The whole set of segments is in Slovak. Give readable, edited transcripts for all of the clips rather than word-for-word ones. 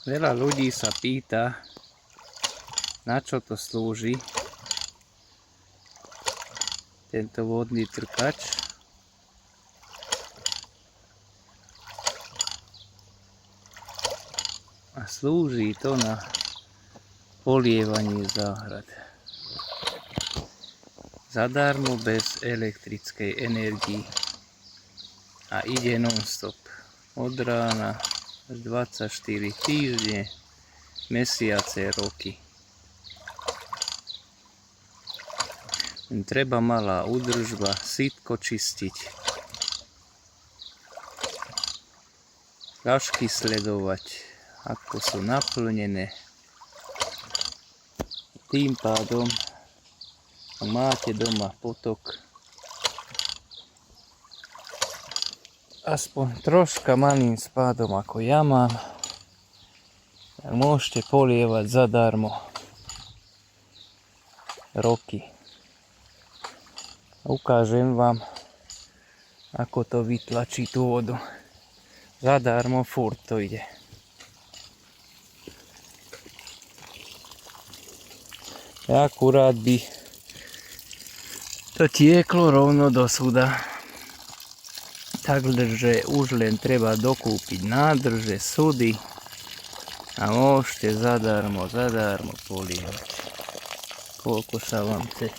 Veľa ľudí sa pýta, na čo to slúži tento vodný trkač. A slúži to na polievanie záhrad. Zadarmo, bez elektrickej energii. A ide non-stop. Od rána až 24 týždne, mesiace, roky. Treba malá údržba, sitko čistiť, fľašky sledovať, ako sú naplnené. Tým pádom, ak máte doma potok, aspoň troška malým spádom ako ja mám, tak môžete polievať zadarmo roky. Ukážem vám, ako to vytlačí tú vodu. Zadarmo, furt to ide. Akurát by to tieklo rovno do súda. Takže už len treba dokúpiť nádrže, súdy a môžete zadarmo polievať. Koľko sa vám chce.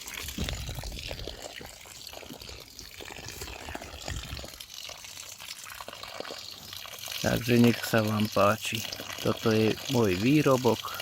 Takže nech sa vám páči. Toto je môj výrobok.